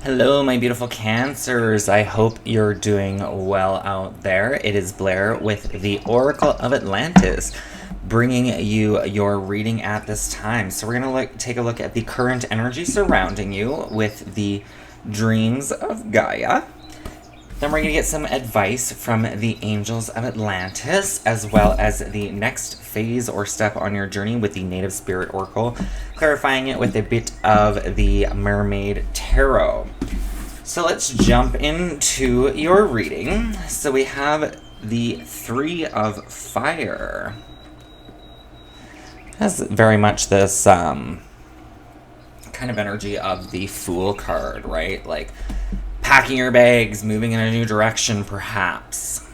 Hello, my beautiful Cancers. I hope you're doing well out there. It is Blair with the Oracle of Atlantis, bringing you your reading at this time. So we're going to take a look at the current energy surrounding you with the dreams of Gaia. Then we're going to get some advice from the angels of Atlantis, as well as the next phase or step on your journey with the Native Spirit Oracle, clarifying it with a bit of the Mermaid Tarot. So let's jump into your reading. So we have the Three of Fire. It has very much this kind of energy of the Fool card, right? Like packing your bags, moving in a new direction, perhaps.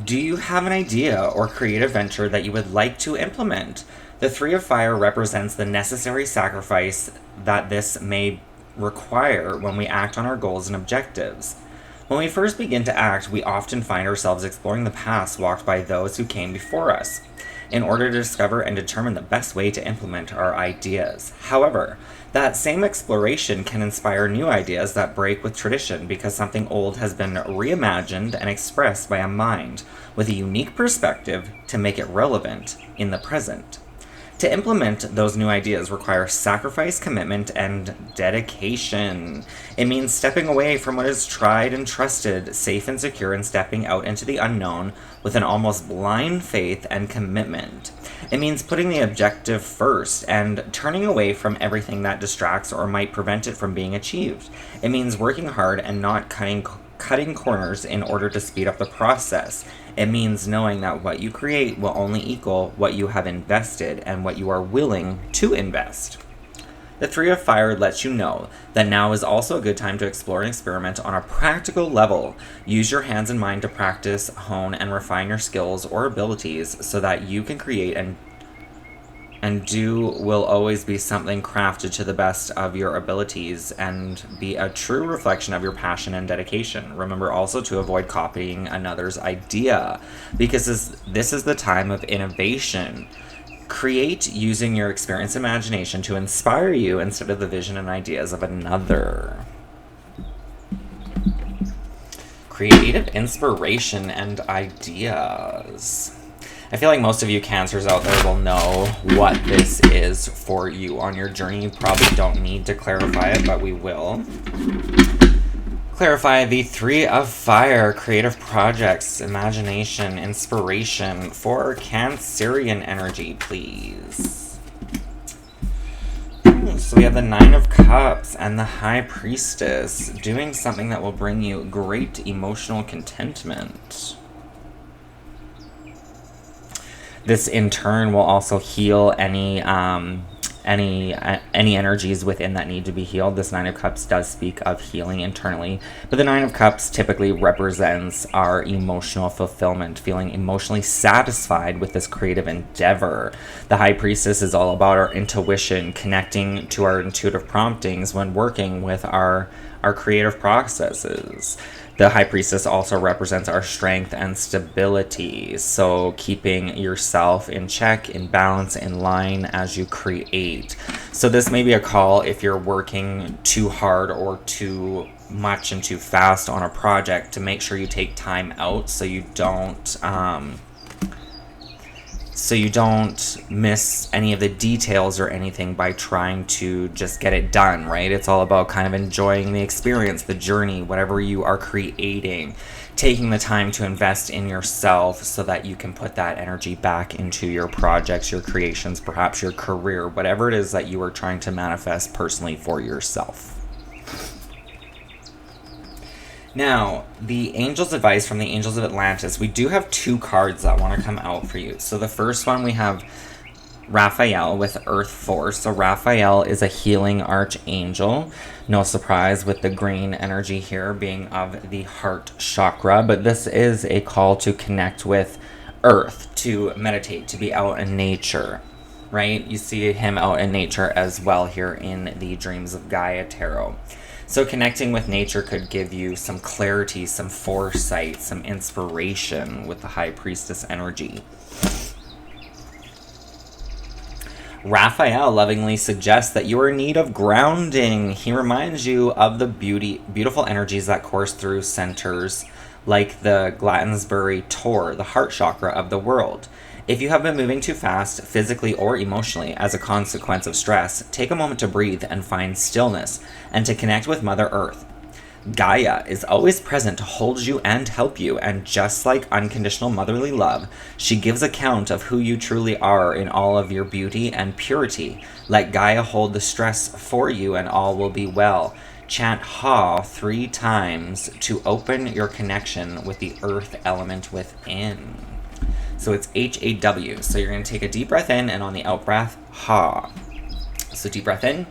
Do you have an idea or creative venture that you would like to implement? The Three of Fire represents the necessary sacrifice that this may require when we act on our goals and objectives. When we first begin to act, we often find ourselves exploring the paths walked by those who came before us, in order to discover and determine the best way to implement our ideas. However, that same exploration can inspire new ideas that break with tradition because something old has been reimagined and expressed by a mind with a unique perspective to make it relevant in the present. To implement those new ideas requires sacrifice, commitment, and dedication. It means stepping away from what is tried and trusted, safe and secure, and stepping out into the unknown with an almost blind faith and commitment. It means putting the objective first and turning away from everything that distracts or might prevent it from being achieved. It means working hard and not cutting corners in order to speed up the process. It means knowing that what you create will only equal what you have invested and what you are willing to invest. The Three of Fire lets you know that now is also a good time to explore and experiment on a practical level. Use your hands and mind to practice, hone, and refine your skills or abilities so that you can create and do will always be something crafted to the best of your abilities and be a true reflection of your passion and dedication. Remember also to avoid copying another's idea, because this is the time of innovation. Create using your experience and imagination to inspire you instead of the vision and ideas of another. Creative inspiration and ideas. I feel like most of you Cancers out there will know what this is for you on your journey. You probably don't need to clarify it, but we will. Clarify the Three of Fire, creative projects, imagination, inspiration for Cancerian energy, please. So we have the Nine of Cups and the High Priestess, doing something that will bring you great emotional contentment. This in turn will also heal any energies within that need to be healed. This Nine of Cups does speak of healing internally, but the Nine of Cups typically represents our emotional fulfillment, feeling emotionally satisfied with this creative endeavor. The High Priestess is all about our intuition, connecting to our intuitive promptings when working with our creative processes. The High Priestess also represents our strength and stability, so keeping yourself in check, in balance, in line as you create. So this may be a call if you're working too hard or too much and too fast on a project to make sure you take time out so you don't miss any of the details or anything by trying to just get it done, right? It's all about kind of enjoying the experience, the journey, whatever you are creating, taking the time to invest in yourself so that you can put that energy back into your projects, your creations, perhaps your career, whatever it is that you are trying to manifest personally for yourself. Now, the Angel's Advice from the Angels of Atlantis. We do have two cards that want to come out for you. So the first one we have Raphael with Earth Force. So Raphael is a healing archangel. No surprise with the green energy here being of the heart chakra. But this is a call to connect with Earth, to meditate, to be out in nature, right? You see him out in nature as well here in the Dreams of Gaia Tarot. So connecting with nature could give you some clarity, some foresight, some inspiration with the High Priestess energy. Raphael lovingly suggests that you are in need of grounding. He reminds you of the beautiful energies that course through centers like the Glastonbury Tor, the heart chakra of the world. If you have been moving too fast, physically or emotionally, as a consequence of stress, take a moment to breathe and find stillness, and to connect with Mother Earth. Gaia is always present to hold you and help you, and just like unconditional motherly love, she gives account of who you truly are in all of your beauty and purity. Let Gaia hold the stress for you, and all will be well. Chant Ha 3 times to open your connection with the earth element within. So it's HAW. So you're going to take a deep breath in, and on the out breath, Ha. So deep breath in.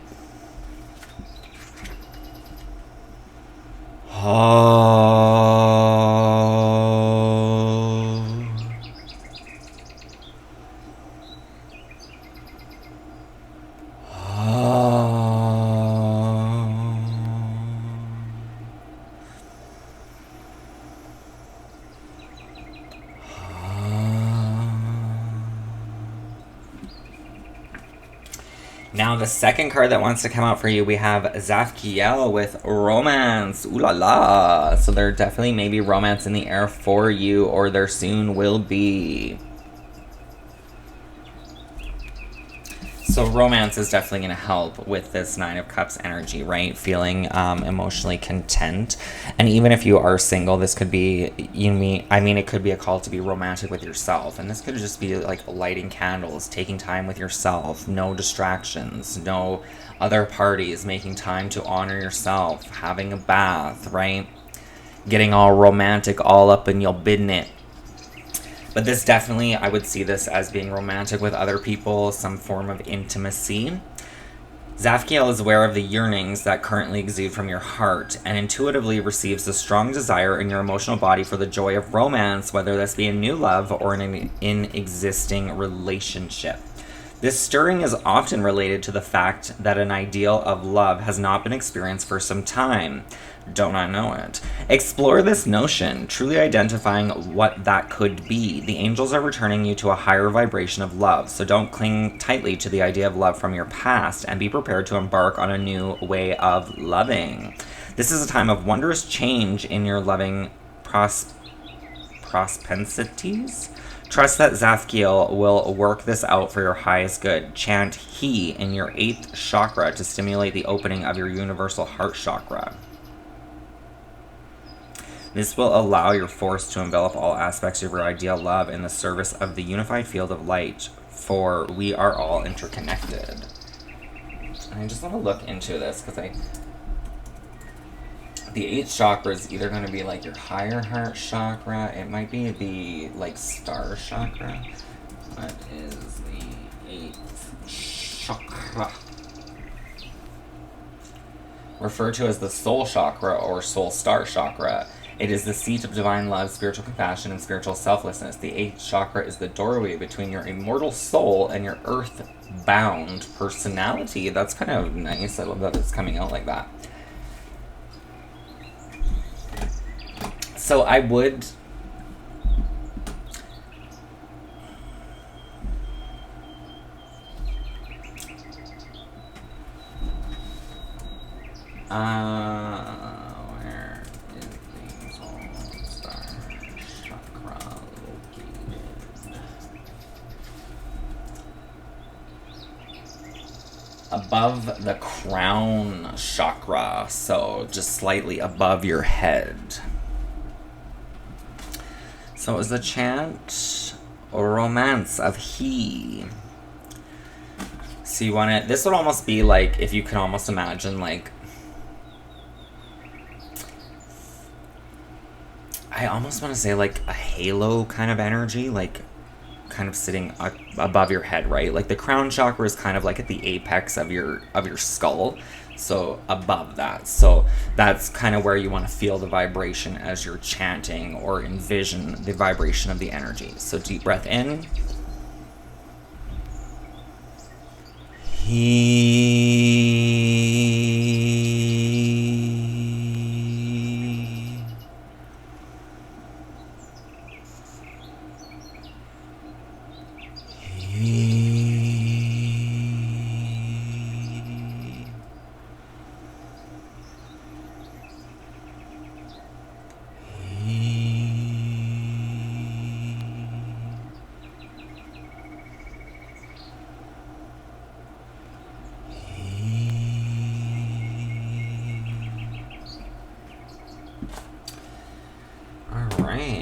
Now, the second card that wants to come out for you, we have Zafkiel with Romance. Ooh la la. So there definitely may be romance in the air for you, or there soon will be. So romance is definitely going to help with this Nine of Cups energy, right? Feeling emotionally content. And even if you are single, this could be, it could be a call to be romantic with yourself. And this could just be like lighting candles, taking time with yourself, no distractions, no other parties, making time to honor yourself, having a bath, right? Getting all romantic, all up in your business. But this definitely, I would see this as being romantic with other people, some form of intimacy. Zafkiel is aware of the yearnings that currently exude from your heart and intuitively receives a strong desire in your emotional body for the joy of romance, whether this be in new love or in an existing relationship. This stirring is often related to the fact that an ideal of love has not been experienced for some time. Don't I know it? Explore this notion, truly identifying what that could be. The angels are returning you to a higher vibration of love, so don't cling tightly to the idea of love from your past, and be prepared to embark on a new way of loving. This is a time of wondrous change in your loving propensities. Trust that Zafkiel will work this out for your highest good. Chant He in your 8th chakra to stimulate the opening of your universal heart chakra. This will allow your force to envelop all aspects of your ideal love in the service of the unified field of light, for we are all interconnected. And I just want to look into this because the 8th chakra is either going to be like your higher heart chakra, it might be the like star chakra. What is the 8th chakra? Referred to as the soul chakra or soul star chakra. It is the seat of divine love, spiritual compassion, and spiritual selflessness. The 8th chakra is the doorway between your immortal soul and your earth-bound personality. That's kind of nice. I love that it's coming out like that. So I would... where is the soul star chakra located? Above the crown chakra, so just slightly above your head. So is the chant or romance of He. So you want it, this would almost be like, if you can almost imagine like, I almost want to say like a halo kind of energy, like kind of sitting above your head, right? Like the crown chakra is kind of like at the apex of your skull. So above that. So that's kind of where you want to feel the vibration as you're chanting or envision the vibration of the energy. So deep breath in.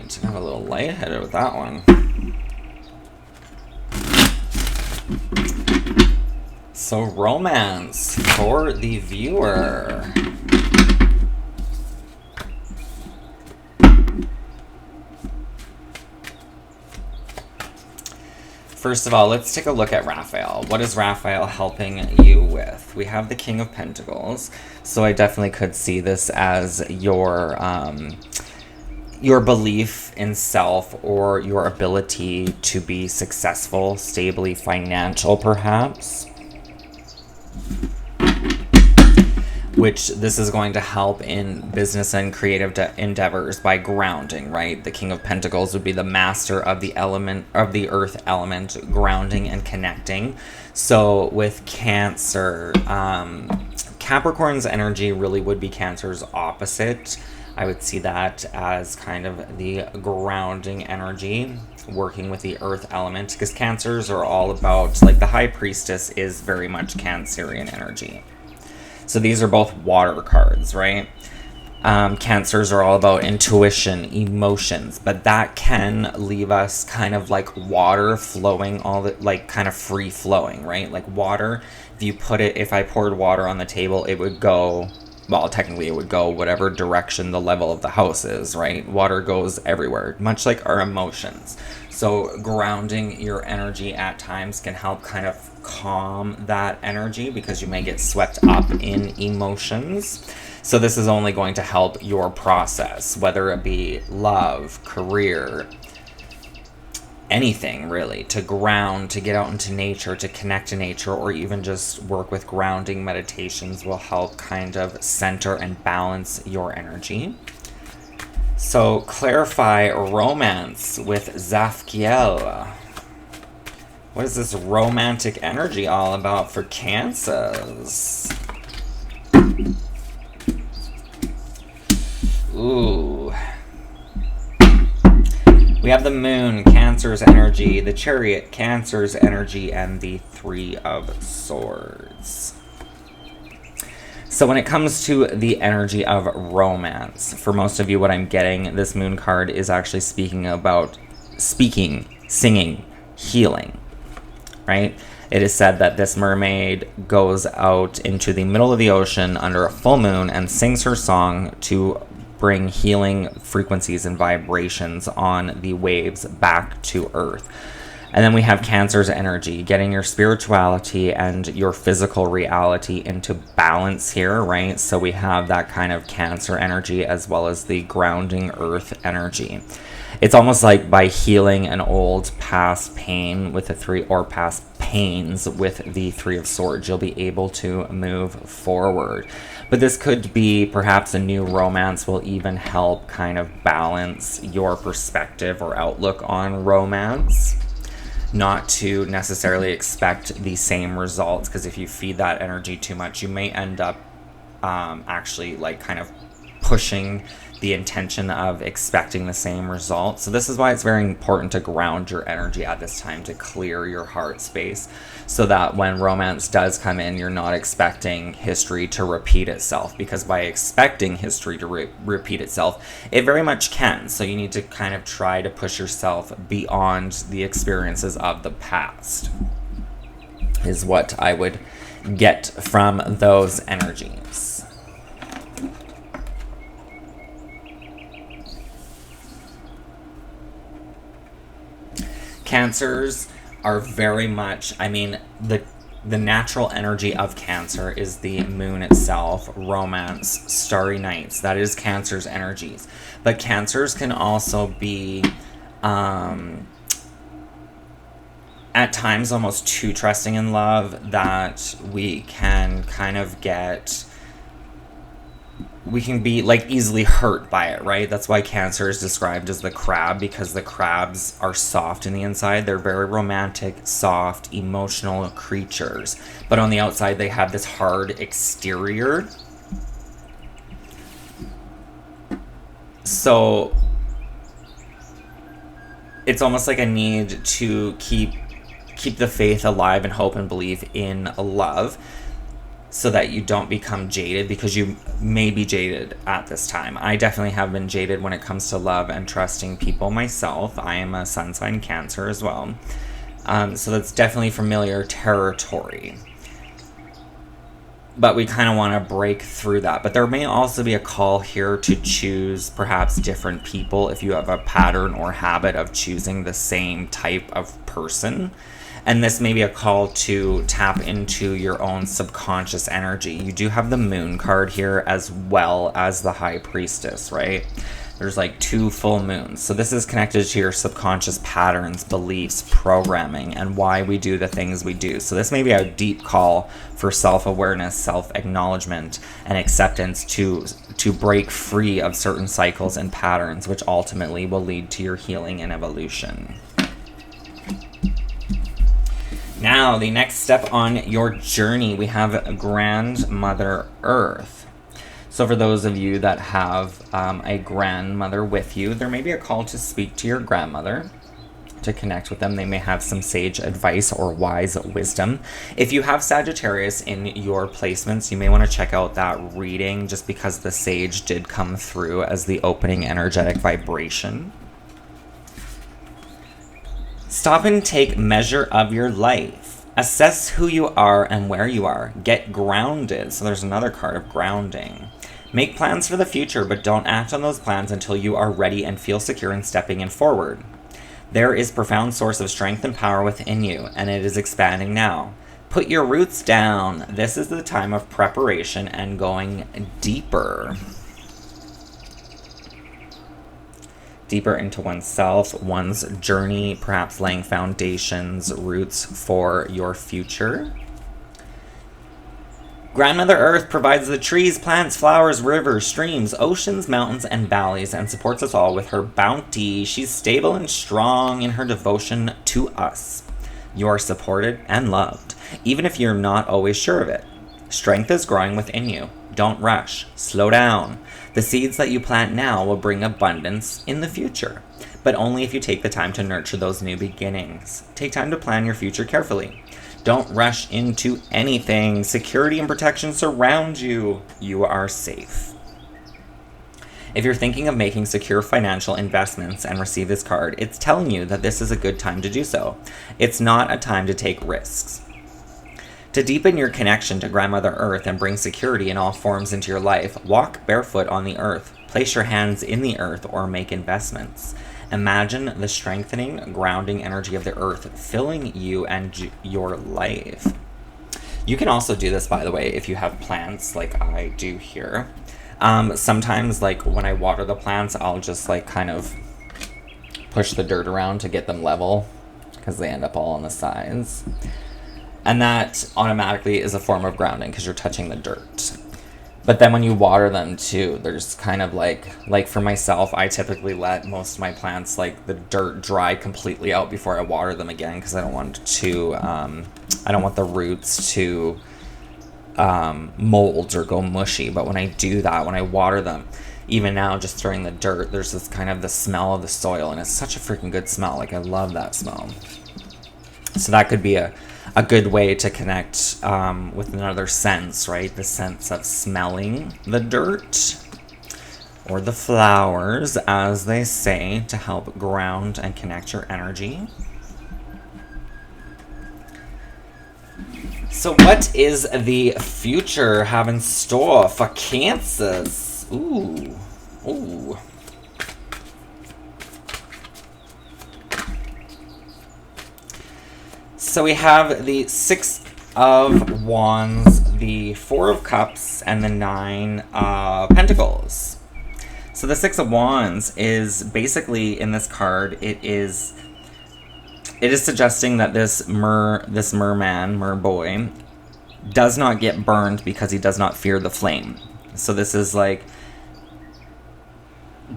right. I'm a little lightheaded with that one. So romance for the viewer. First of all, let's take a look at Raphael. What is Raphael helping you with? We have the King of Pentacles, so I definitely could see this as your belief in self or your ability to be successful, stably financial perhaps. Which this is going to help in business and creative endeavors by grounding, right? The King of Pentacles would be the master of the element of the earth element, grounding and connecting. So with Cancer, Capricorn's energy really would be Cancer's opposite. I would see that as kind of the grounding energy, working with the earth element, because Cancers are all about, like the High Priestess is very much Cancerian energy. So these are both water cards, right? Cancers are all about intuition, emotions, but that can leave us kind of like water flowing, all the like kind of free flowing, right? Like water, if I poured water on the table, it would go, well, technically it would go whatever direction the level of the house is, right? Water goes everywhere, much like our emotions. So grounding your energy at times can help kind of calm that energy because you may get swept up in emotions. So this is only going to help your process, whether it be love, career, anything really, to ground, to get out into nature, to connect to nature, or even just work with grounding meditations will help kind of center and balance your energy. So clarify romance with Zafkiel. What is this romantic energy all about for Cancers? Ooh. We have the Moon, Cancer's energy, the Chariot, Cancer's energy, and the Three of Swords. So when it comes to the energy of romance, for most of you, what I'm getting, this Moon card is actually speaking, singing, healing, right? It is said that this mermaid goes out into the middle of the ocean under a full moon and sings her song to bring healing frequencies and vibrations on the waves back to Earth. And then we have Cancer's energy, getting your spirituality and your physical reality into balance here, right? So we have that kind of Cancer energy as well as the grounding earth energy. It's almost like by healing an old past pain with past pains with the Three of Swords, you'll be able to move forward. But this could be perhaps a new romance will even help kind of balance your perspective or outlook on romance. Not to necessarily expect the same results, because if you feed that energy too much, you may end up actually like kind of pushing the intention of expecting the same result. So this is why it's very important to ground your energy at this time, to clear your heart space, so that when romance does come in, you're not expecting history to repeat itself, because by expecting history to repeat itself, it very much can. So you need to kind of try to push yourself beyond the experiences of the past, is what I would get from those energies. Cancers are very much, I mean, the natural energy of Cancer is the moon itself, romance, starry nights. That is Cancer's energies. But Cancers can also be, at times, almost too trusting in love, that we can kind of we can be like easily hurt by it, right? That's why Cancer is described as the crab, because the crabs are soft in the inside. They're very romantic, soft, emotional creatures. But on the outside, they have this hard exterior. So it's almost like a need to keep the faith alive and hope and believe in love. so that you don't become jaded, because you may be jaded at this time. I definitely have been jaded when it comes to love and trusting people myself. I am a sun sign Cancer as well. So that's definitely familiar territory. But we kind of want to break through that. But there may also be a call here to choose perhaps different people if you have a pattern or habit of choosing the same type of person. And this may be a call to tap into your own subconscious energy. You do have the Moon card here as well as the High Priestess, right? There's like 2 full moons. So this is connected to your subconscious patterns, beliefs, programming, and why we do the things we do. So this may be a deep call for self-awareness, self-acknowledgement, and acceptance to break free of certain cycles and patterns, which ultimately will lead to your healing and evolution. Now, the next step on your journey, we have Grandmother Earth. So for those of you that have a grandmother with you, there may be a call to speak to your grandmother, to connect with them. They may have some sage advice or wise wisdom. If you have Sagittarius in your placements, you may want to check out that reading, just because the sage did come through as the opening energetic vibration. Stop and take measure of your life. Assess who you are and where you are. Get grounded. So there's another card of grounding. Make plans for the future, but don't act on those plans until you are ready and feel secure in stepping in forward. There is a profound source of strength and power within you, and it is expanding now. Put your roots down. This is the time of preparation and going deeper. Deeper into oneself, one's journey, perhaps laying foundations, roots for your future. Grandmother Earth provides the trees, plants, flowers, rivers, streams, oceans, mountains, and valleys, and supports us all with her bounty. She's stable and strong in her devotion to us. You are supported and loved, even if you're not always sure of it. Strength is growing within you. Don't rush. Slow down. The seeds that you plant now will bring abundance in the future, but only if you take the time to nurture those new beginnings. Take time to plan your future carefully. Don't rush into anything. Security and protection surround you. You are safe. If you're thinking of making secure financial investments and receive this card, it's telling you that this is a good time to do so. It's not a time to take risks. To deepen your connection to Grandmother Earth and bring security in all forms into your life, walk barefoot on the earth, place your hands in the earth, or make investments. Imagine the strengthening, grounding energy of the earth filling you and your life. You can also do this, by the way, if you have plants like I do here. Sometimes, like when I water the plants, I'll just like kind of push the dirt around to get them level, because they end up all on the sides. And that automatically is a form of grounding, because you're touching the dirt. But then when you water them too, there's kind of like for myself, I typically let most of my plants, like the dirt, dry completely out before I water them again, because I don't want the roots to mold or go mushy. But when I do that, when I water them, even now just throwing the dirt, there's this kind of the smell of the soil, and it's such a freaking good smell. Like, I love that smell. So that could be a good way to connect with another sense, right? The sense of smelling the dirt or the flowers, as they say, to help ground and connect your energy. So what is the future have in store for Cancers? Ooh. So we have the Six of Wands, the Four of Cups, and the Nine of Pentacles. So the Six of Wands is basically, in this card, it is suggesting that this merboy does not get burned because he does not fear the flame. So this is like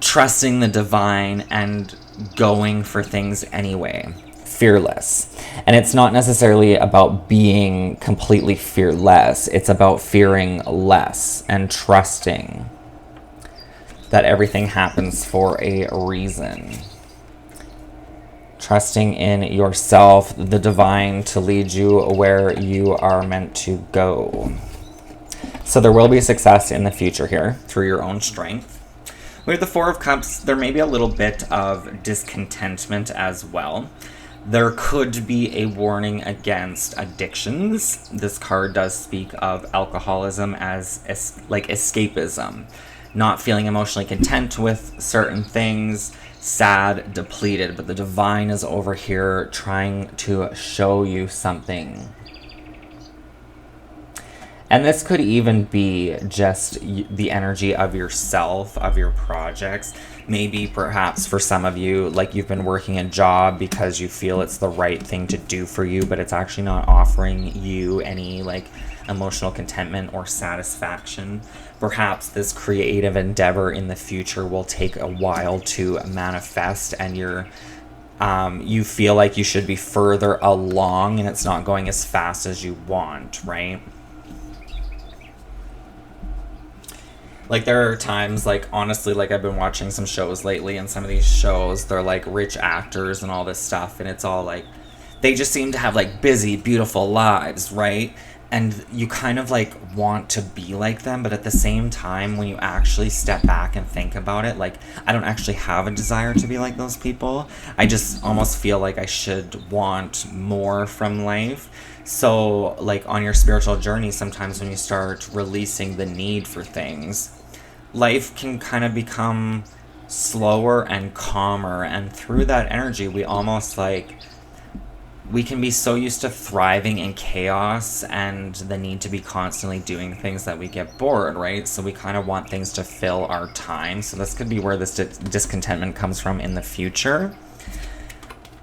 trusting the divine and going for things anyway. Fearless. And it's not necessarily about being completely fearless. It's about fearing less and trusting that everything happens for a reason. Trusting in yourself, the divine, to lead you where you are meant to go. So there will be success in the future here through your own strength. With the Four of Cups, there may be a little bit of discontentment as well. There could be a warning against addictions. This card does speak of alcoholism as like escapism, not feeling emotionally content with certain things, sad, depleted, but the divine is over here trying to show you something. And this could even be just the energy of yourself, of your projects. Maybe perhaps for some of you, like you've been working a job because you feel it's the right thing to do for you, but it's actually not offering you any like emotional contentment or satisfaction. Perhaps this creative endeavor in the future will take a while to manifest, and you feel like you should be further along and it's not going as fast as you want, right? Like there are times, like honestly, like I've been watching some shows lately, and some of these shows, they're like rich actors and all this stuff, and it's all like, they just seem to have like busy, beautiful lives, right? And you kind of like want to be like them, but at the same time, when you actually step back and think about it, like I don't actually have a desire to be like those people. I just almost feel like I should want more from life. So like on your spiritual journey, sometimes when you start releasing the need for things, life can kind of become slower and calmer, and through that energy we almost like, we can be so used to thriving in chaos and the need to be constantly doing things that we get bored, right? So we kind of want things to fill our time. So this could be where this discontentment comes from in the future.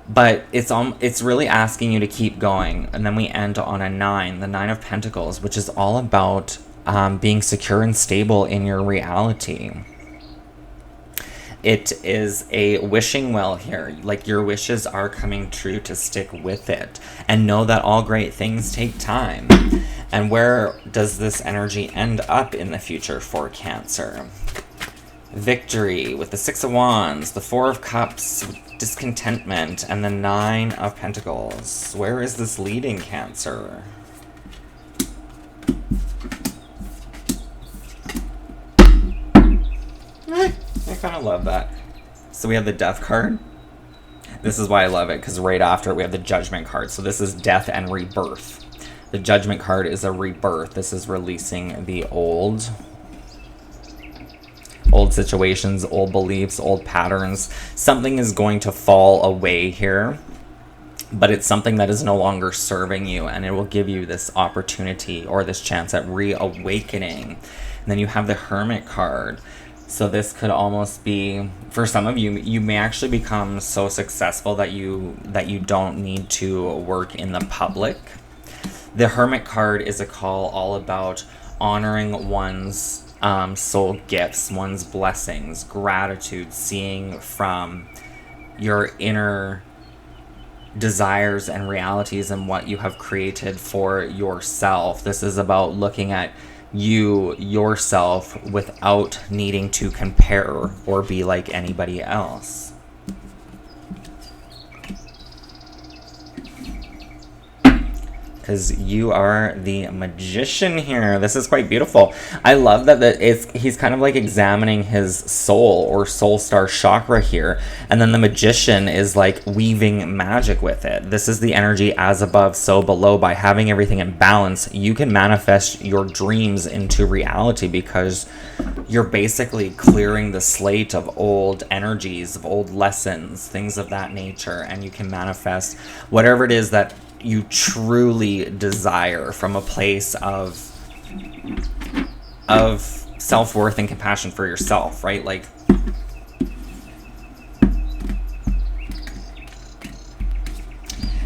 But it's really asking you to keep going. And then we end on a 9, the 9 of Pentacles, which is all about being secure and stable in your reality. It is a wishing well here. Like your wishes are coming true, to stick with it. And know that all great things take time. And where does this energy end up in the future for Cancer? Victory with the 6 of Wands, the 4 of Cups, discontentment, and the 9 of Pentacles. Where is this leading, Cancer? I kind of love that. So we have the Death card. This is why I love it, because right after it we have the Judgment card. So this is death and rebirth. The Judgment card is a rebirth. This is releasing the old situations, old beliefs, old patterns. Something is going to fall away here, but it's something that is no longer serving you, and it will give you this opportunity or this chance at reawakening. And then you have the Hermit card. So this could almost be, for some of you, you may actually become so successful that you don't need to work in the public. The Hermit card is a call all about honoring one's soul gifts, one's blessings, gratitude, seeing from your inner desires and realities and what you have created for yourself. This is about looking at yourself without needing to compare or be like anybody else. Because you are the Magician here. This is quite beautiful. I love that he's kind of like examining his soul or soul star chakra here. And then the Magician is like weaving magic with it. This is the energy as above, so below. By having everything in balance, you can manifest your dreams into reality, because you're basically clearing the slate of old energies, of old lessons, things of that nature. And you can manifest whatever it is that you truly desire from a place of self-worth and compassion for yourself, right? Like,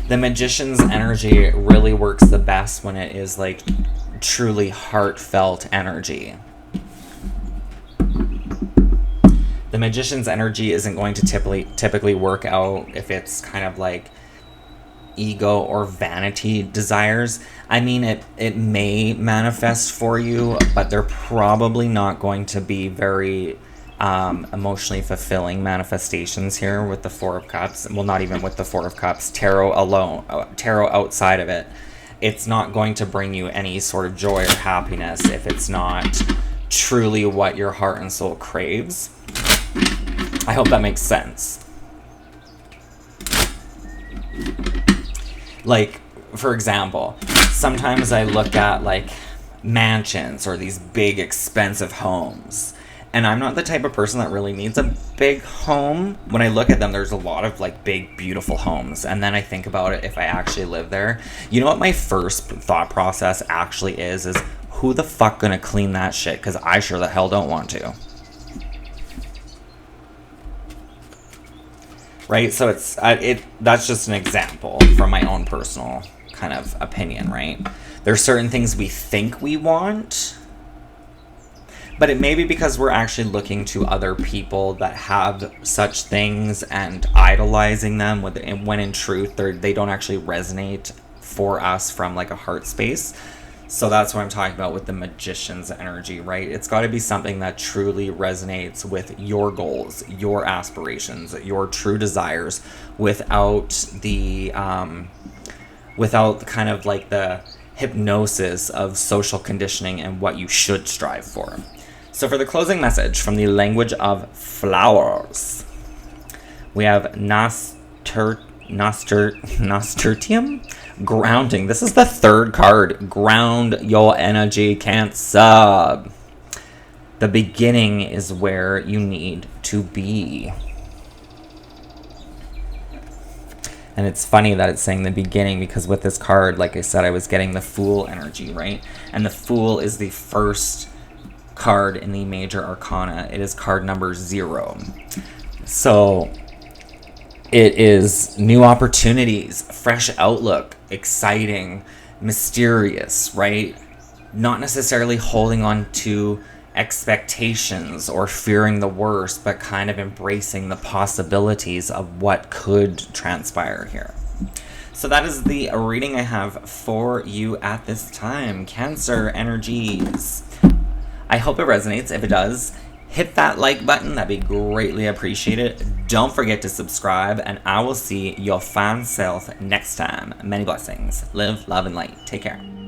the Magician's energy really works the best when it is like truly heartfelt energy. The Magician's energy isn't going to typically work out if it's kind of like ego or vanity desires. I mean, it may manifest for you, but they're probably not going to be very emotionally fulfilling manifestations here with the 4 of Cups. Well, not even with the 4 of Cups. Tarot alone, tarot outside of it. it's not going to bring you any sort of joy or happiness if it's not truly what your heart and soul craves. I hope that makes sense. Like, for example, sometimes I look at like mansions or these big expensive homes, and I'm not the type of person that really needs a big home. When I look at them, there's a lot of like big beautiful homes, and then I think about it, if I actually live there, you know what my first thought process actually is who the fuck gonna clean that shit? Because I sure the hell don't want to. Right? So that's just an example from my own personal kind of opinion, right? There's certain things we think we want, but it may be because we're actually looking to other people that have such things and idolizing them, when in truth they don't actually resonate for us from like a heart space. So that's what I'm talking about with the magician's energy, right? It's got to be something that truly resonates with your goals, your aspirations, your true desires, without kind of like the hypnosis of social conditioning and what you should strive for. So for the closing message from the language of flowers, we have Nasturtium? Grounding. This is the third card. Ground your energy, Cancer. The beginning is where you need to be. And it's funny that it's saying the beginning, because with this card, like I said, I was getting the Fool energy, right? And the Fool is the first card in the major arcana. It is card number 0. So it is new opportunities, fresh outlook, exciting, mysterious, right? Not necessarily holding on to expectations or fearing the worst, but kind of embracing the possibilities of what could transpire here. So that is the reading I have for you at this time, Cancer energies. I hope it resonates. If it does, hit that like button. That'd be greatly appreciated. Don't forget to subscribe, and I will see your fine self next time. Many blessings. Live, love, and light. Take care.